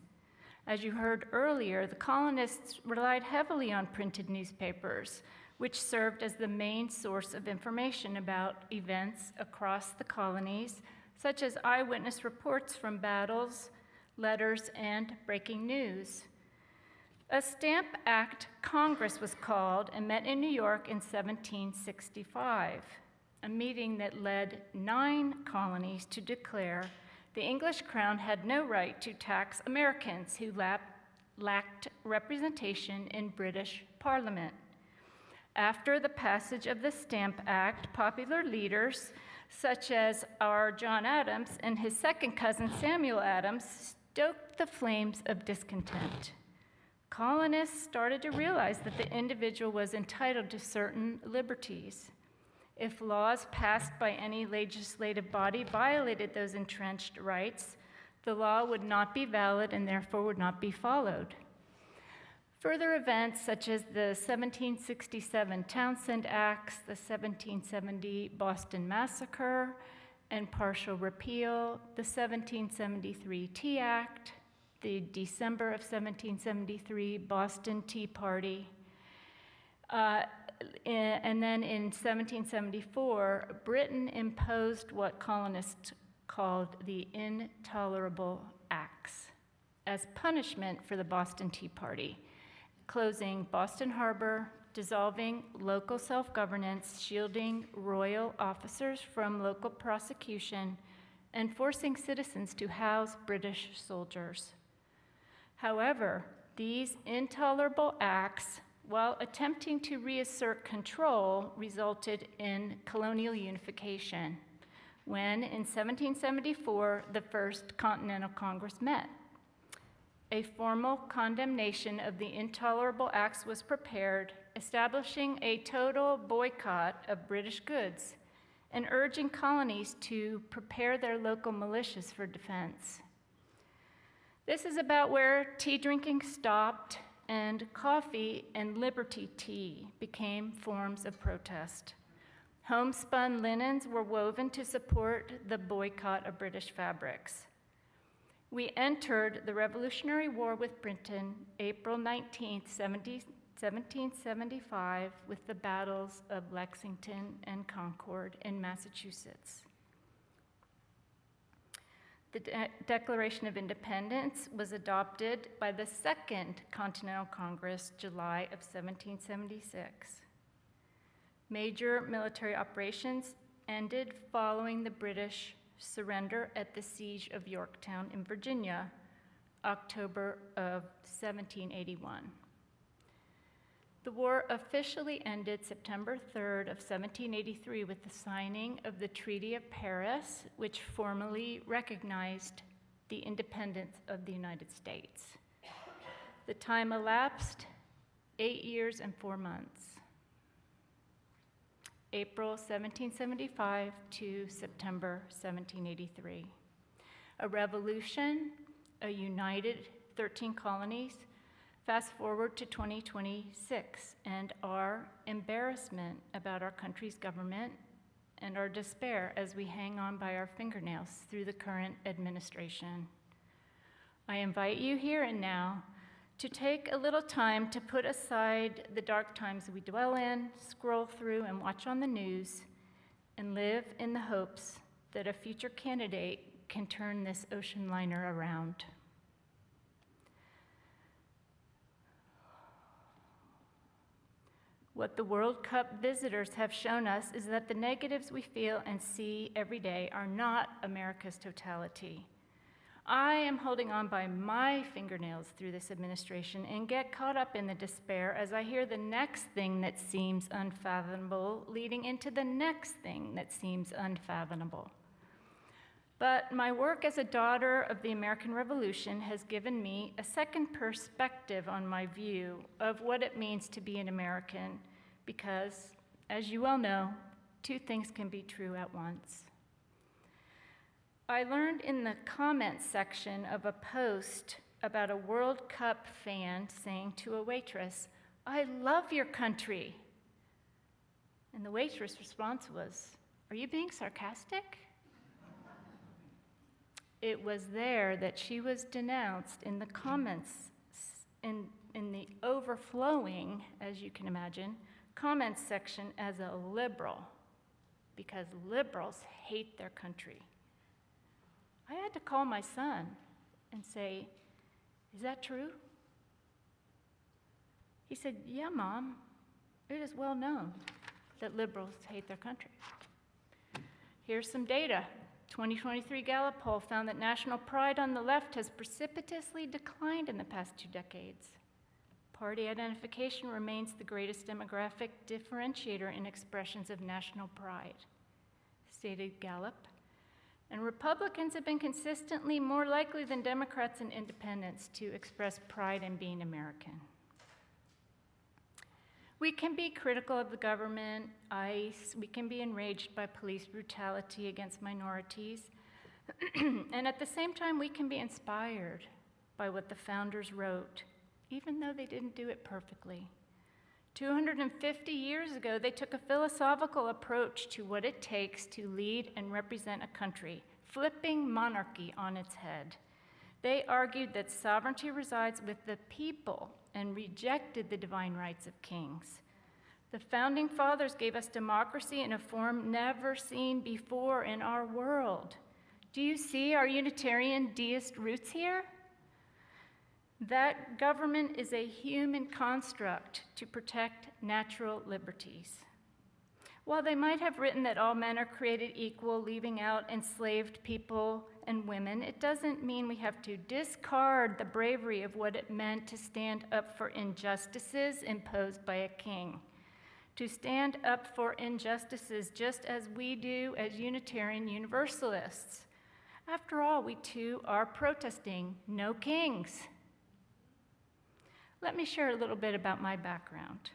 As you heard earlier, the colonists relied heavily on printed newspapers, which served as the main source of information about events across the colonies, such as eyewitness reports from battles, letters, and breaking news. A Stamp Act Congress was called and met in New York in 1765, a meeting that led 9 colonies to declare the English crown had no right to tax Americans who lacked representation in British Parliament. After the passage of the Stamp Act, popular leaders, such as our John Adams and his second cousin Samuel Adams, stoked the flames of discontent. Colonists started to realize that the individual was entitled to certain liberties. If laws passed by any legislative body violated those entrenched rights, the law would not be valid and therefore would not be followed. Further events such as the 1767 Townshend Acts, the 1770 Boston Massacre and partial repeal, the 1773 Tea Act, the December of 1773 Boston Tea Party, and then in 1774, Britain imposed what colonists called the Intolerable Acts as punishment for the Boston Tea Party, closing Boston Harbor, dissolving local self-governance, shielding royal officers from local prosecution, and forcing citizens to house British soldiers. However, these intolerable acts, while attempting to reassert control, resulted in colonial unification, when in 1774, the First Continental Congress met. A formal condemnation of the intolerable acts was prepared, establishing a total boycott of British goods and urging colonies to prepare their local militias for defense. This is about where tea drinking stopped and coffee and Libertie tea became forms of protest. Homespun linens were woven to support the boycott of British fabrics. We entered the Revolutionary War with Britain April 19, 1775, with the battles of Lexington and Concord in Massachusetts. The Declaration of Independence was adopted by the Second Continental Congress, July of 1776. Major military operations ended following the British surrender at the Siege of Yorktown in Virginia, October of 1781. The war officially ended September 3rd of 1783 with the signing of the Treaty of Paris, which formally recognized the independence of the United States. The time elapsed 8 years and 4 months. April 1775 to September 1783. A revolution, a united 13 colonies, fast forward to 2026, and our embarrassment about our country's government and our despair as we hang on by our fingernails through the current administration. I invite you here and now to take a little time to put aside the dark times we dwell in, scroll through and watch on the news, and live in the hopes that a future candidate can turn this ocean liner around. What the World Cup visitors have shown us is that the negatives we feel and see every day are not America's totality. I am holding on by my fingernails through this administration and get caught up in the despair as I hear the next thing that seems unfathomable leading into the next thing that seems unfathomable. But my work as a daughter of the American Revolution has given me a second perspective on my view of what it means to be an American, because, as you well know, two things can be true at once. I learned in the comments section of a post about a World Cup fan saying to a waitress, "I love your country." And the waitress' response was, "Are you being sarcastic?" It was there that she was denounced in the comments, in the overflowing, as you can imagine, comments section as a liberal, because liberals hate their country. I had to call my son and say, "Is that true?" He said, "Yeah, Mom, it is well known that liberals hate their country." Here's some data. 2023 Gallup poll found that national pride on the left has precipitously declined in the past 2 decades. Party identification remains the greatest demographic differentiator in expressions of national pride, stated Gallup. And Republicans have been consistently more likely than Democrats and independents to express pride in being American. We can be critical of the government, ICE, we can be enraged by police brutality against minorities, and at the same time, we can be inspired by what the founders wrote, even though they didn't do it perfectly. 250 years ago, they took a philosophical approach to what it takes to lead and represent a country, flipping monarchy on its head. They argued that sovereignty resides with the people and rejected the divine rights of kings. The founding fathers gave us democracy in a form never seen before in our world. Do you see our Unitarian deist roots here? That government is a human construct to protect natural liberties. While they might have written that all men are created equal, leaving out enslaved people and women, it doesn't mean we have to discard the bravery of what it meant to stand up for injustices imposed by a king. To stand up for injustices just as we do as Unitarian Universalists. After all, we too are protesting no kings. Let me share a little bit about my background.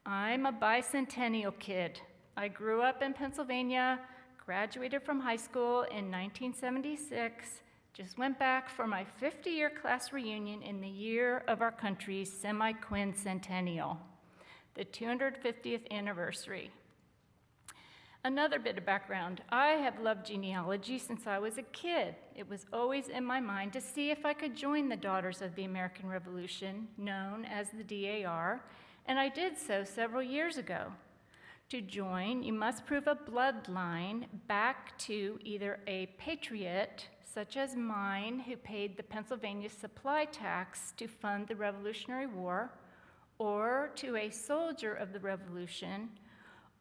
I'm a bicentennial kid. I grew up in Pennsylvania, graduated from high school in 1976, just went back for my 50-year class reunion in the year of our country's semi-quincentennial, the 250th anniversary. Another bit of background, I have loved genealogy since I was a kid. It was always in my mind to see if I could join the Daughters of the American Revolution, known as the DAR, and I did so several years ago. To join, you must prove a bloodline back to either a patriot, such as mine, who paid the Pennsylvania supply tax to fund the Revolutionary War, or to a soldier of the Revolution,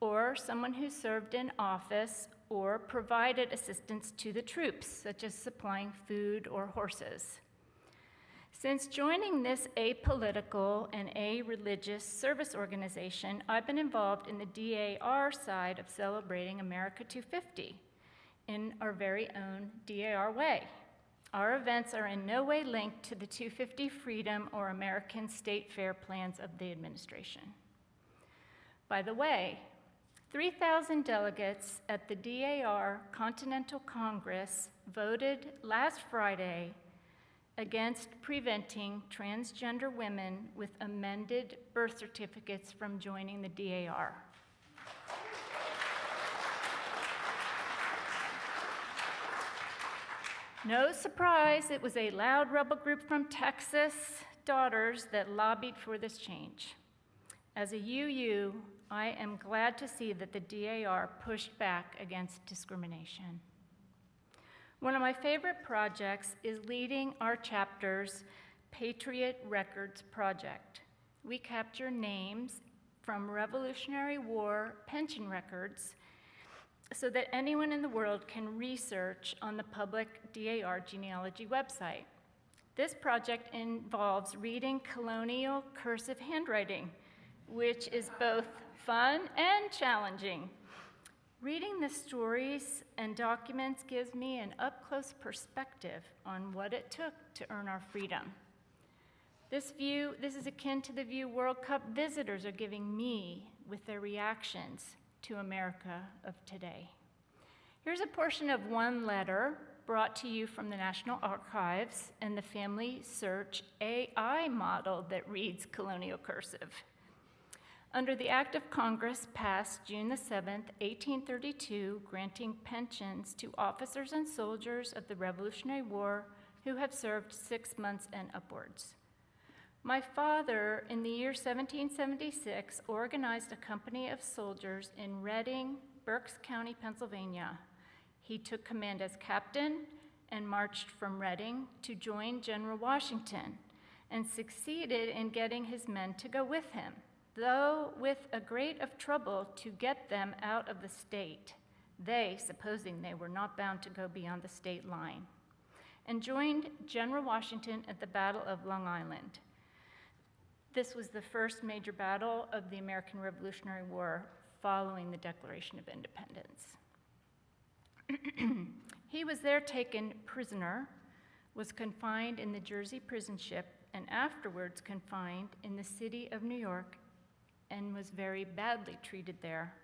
or someone who served in office or provided assistance to the troops, such as supplying food or horses. Since joining this apolitical and a-religious service organization, I've been involved in the DAR side of celebrating America 250 in our very own DAR way. Our events are in no way linked to the 250 Freedom or American State Fair plans of the administration. By the way, 3,000 delegates at the DAR Continental Congress voted last Friday against preventing transgender women with amended birth certificates from joining the DAR. No surprise, it was a loud rebel group from Texas, Daughters, that lobbied for this change. As a UU, I am glad to see that the DAR pushed back against discrimination. One of my favorite projects is leading our chapter's Patriot Records project. We capture names from Revolutionary War pension records so that anyone in the world can research on the public DAR genealogy website. This project involves reading colonial cursive handwriting, which is both fun and challenging. Reading the stories and documents gives me an up-close perspective on what it took to earn our freedom. This is akin to the view World Cup visitors are giving me with their reactions to America of today. Here's a portion of one letter brought to you from the National Archives and the Family Search AI model that reads colonial cursive. Under the Act of Congress passed June the 7th, 1832, granting pensions to officers and soldiers of the Revolutionary War who have served 6 months and upwards. My father, in the year 1776, organized a company of soldiers in Reading, Berks County, Pennsylvania. He took command as captain and marched from Reading to join General Washington and succeeded in getting his men to go with him, though with a great of trouble to get them out of the state, they supposing they were not bound to go beyond the state line, and joined General Washington at the Battle of Long Island. This was the first major battle of the American Revolutionary War following the Declaration of Independence. He was there taken prisoner, was confined in the Jersey prison ship, and afterwards confined in the city of New York, and was very badly treated there.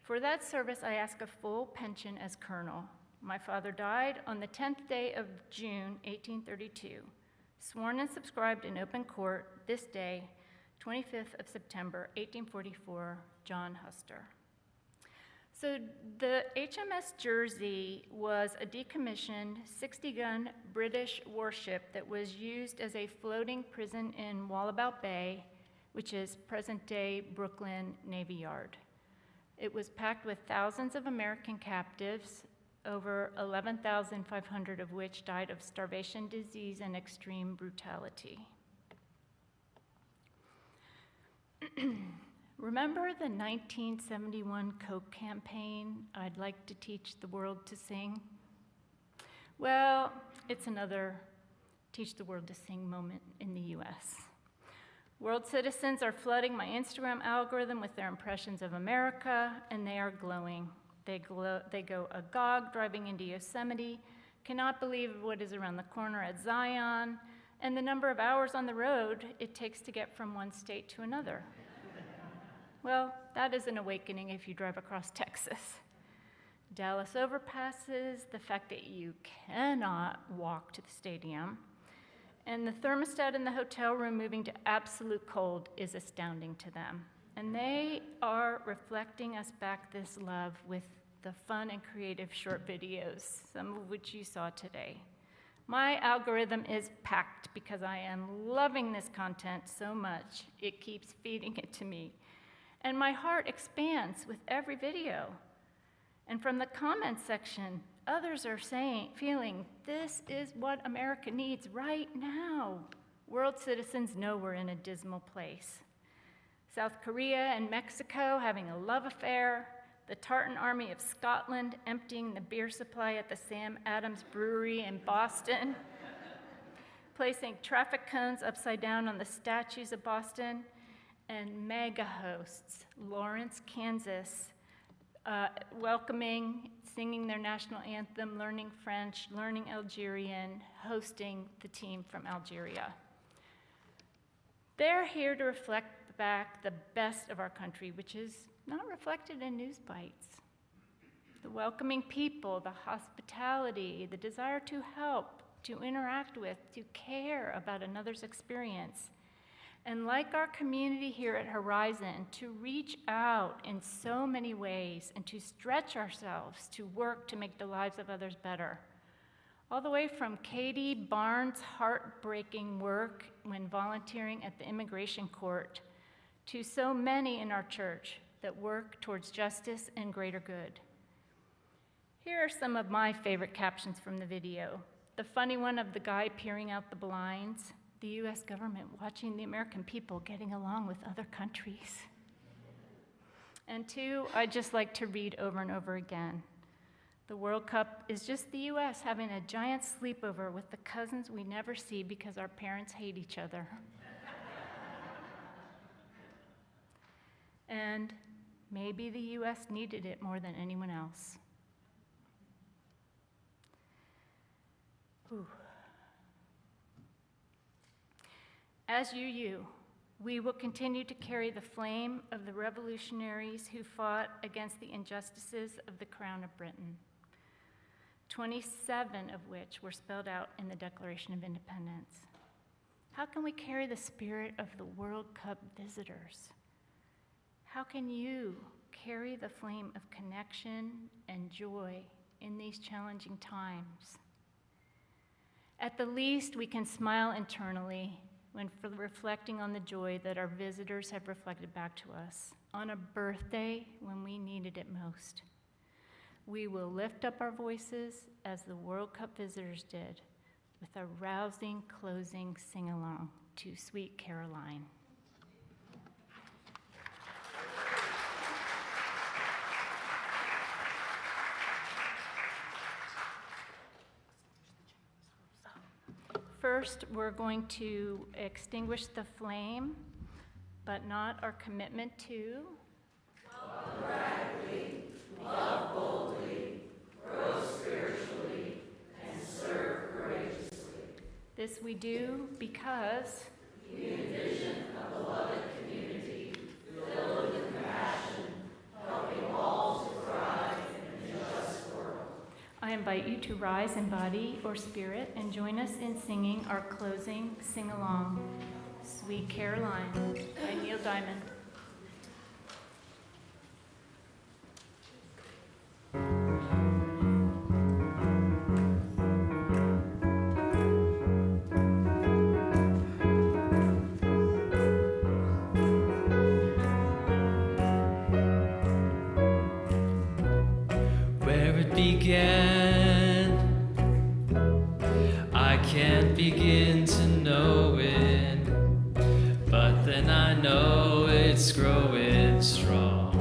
For that service, I asked a full pension as colonel. My father died on the 10th day of June, 1832. Sworn and subscribed in open court this day, 25th of September, 1844, John Huster. So the HMS Jersey was a decommissioned 60-gun British warship that was used as a floating prison in Wallabout Bay, which is present-day Brooklyn Navy Yard. It was packed with thousands of American captives, over 11,500 of which died of starvation, disease, and extreme brutality. Remember the 1971 Coke campaign, "I'd like to teach the world to sing"? Well, it's another teach the world to sing moment in the US. World citizens are flooding my Instagram algorithm with their impressions of America, and they are glowing. They go agog driving into Yosemite, cannot believe what is around the corner at Zion, and the number of hours on the road it takes to get from one state to another. Well, that is an awakening if you drive across Texas. Dallas overpasses, the fact that you cannot walk to the stadium, and the thermostat in the hotel room moving to absolute cold is astounding to them. And they are reflecting us back this love with the fun and creative short videos, some of which you saw today. My algorithm is packed because I am loving this content so much, it keeps feeding it to me. And my heart expands with every video. And from the comment section, others are feeling, this is what America needs right now. World citizens know we're in a dismal place. South Korea and Mexico having a love affair, the Tartan Army of Scotland emptying the beer supply at the Sam Adams Brewery in Boston, placing traffic cones upside down on the statues of Boston, and mega hosts, Lawrence, Kansas, welcoming, singing their national anthem, learning French, learning Algerian, hosting the team from Algeria. They're here to reflect back the best of our country, which is not reflected in news bites. The welcoming people, the hospitality, the desire to help, to interact with, to care about another's experience. And like our community here at Horizon, to reach out in so many ways and to stretch ourselves to work to make the lives of others better. All the way from Katie Barnes' heartbreaking work when volunteering at the immigration court to so many in our church that work towards justice and greater good. Here are some of my favorite captions from the video. The funny one of the guy peering out the blinds, the US government watching the American people getting along with other countries. And two, I just like to read over and over again. The World Cup is just the US having a giant sleepover with the cousins we never see because our parents hate each other. And maybe the US needed it more than anyone else. Ooh. As you, we will continue to carry the flame of the revolutionaries who fought against the injustices of the Crown of Britain, 27 of which were spelled out in the Declaration of Independence. How can we carry the spirit of the World Cup visitors? How can you carry the flame of connection and joy in these challenging times? At the least, we can smile internally when reflecting on the joy that our visitors have reflected back to us on a birthday when we needed it most. We will lift up our voices as the World Cup visitors did with a rousing closing sing-along to Sweet Caroline. First, we're going to extinguish the flame, but not our commitment to walk radically, love boldly, grow spiritually, and serve courageously. This we do because we envision a beloved community filled with compassion, helping all to thrive in a just world. I invite you to rise in body or spirit and join us in singing our closing sing-along, Sweet Caroline by Neil Diamond. Where it began, I can't begin to know it, but then I know it's growing strong.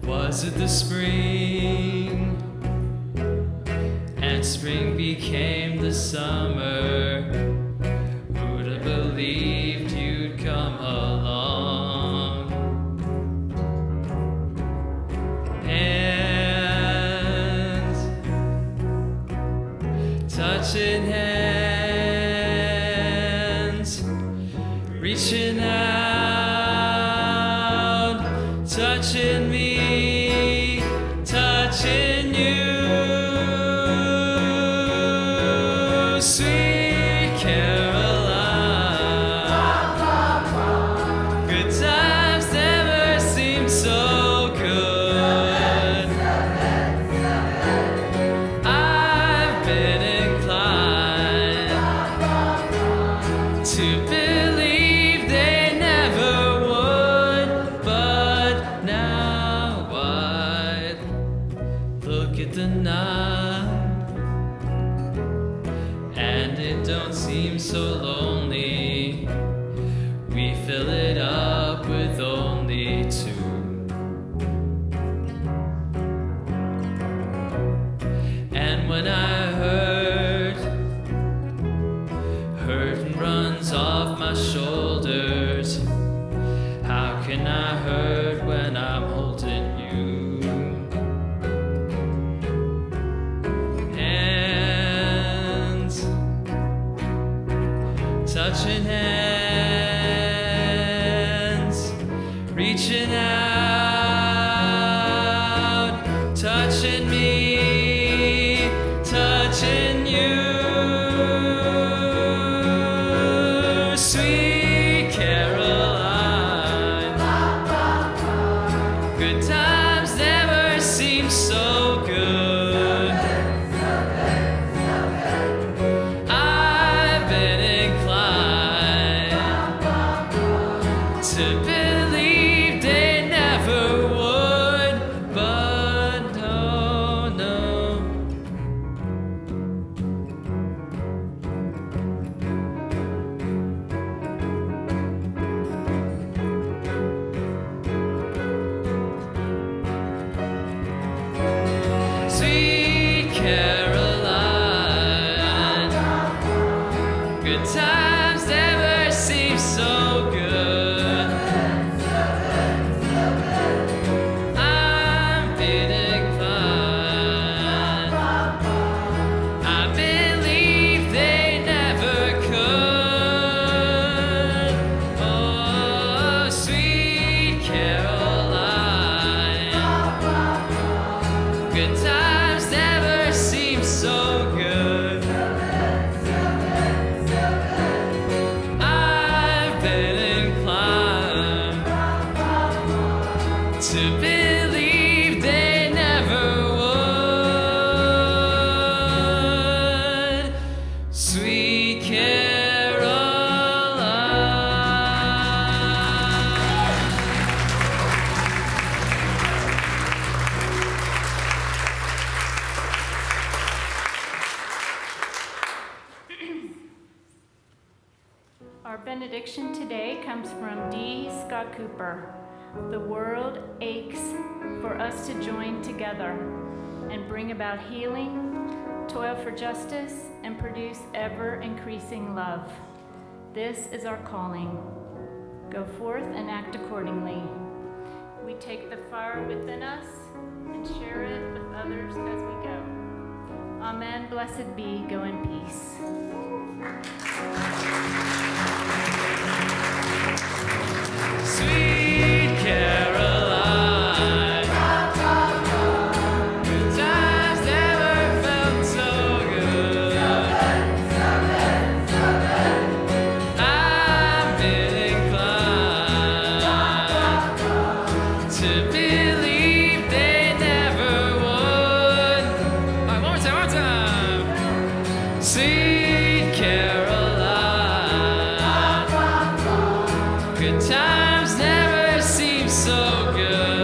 Was it the spring? And spring became the summer. Who'd have believed you'd come along? Touching hands, reaching out, touching me, touching you, sweet Caroline. Good times never seem so good. I've been to believe they never would, but now I look at the night, and it don't seem so lonely. We fill it up with only two. And when I hurt runs off my shoulders. How can I hurt when I'm holding you? Hands, touching hands. to believe they never would, but no, no. Sweet Caroline, good times never seem so good. I'm been inclined. I believe they never could. Oh, sweet Caroline, good times never seem so good. I've been inclined to believe they never would. Sweet Caroline. Our benediction today comes from D. Scott Cooper. The world aches for us to join together and bring about healing, toil for justice, and produce ever-increasing love. This is our calling. Go forth and act accordingly. We take the fire within us and share it with others as we go. Amen. Blessed be. Go in peace. Sweet Caroline, good times never felt so good. I've been inclined to believe they never would. All right, one more time. Sweet Caroline, good times never seem so good.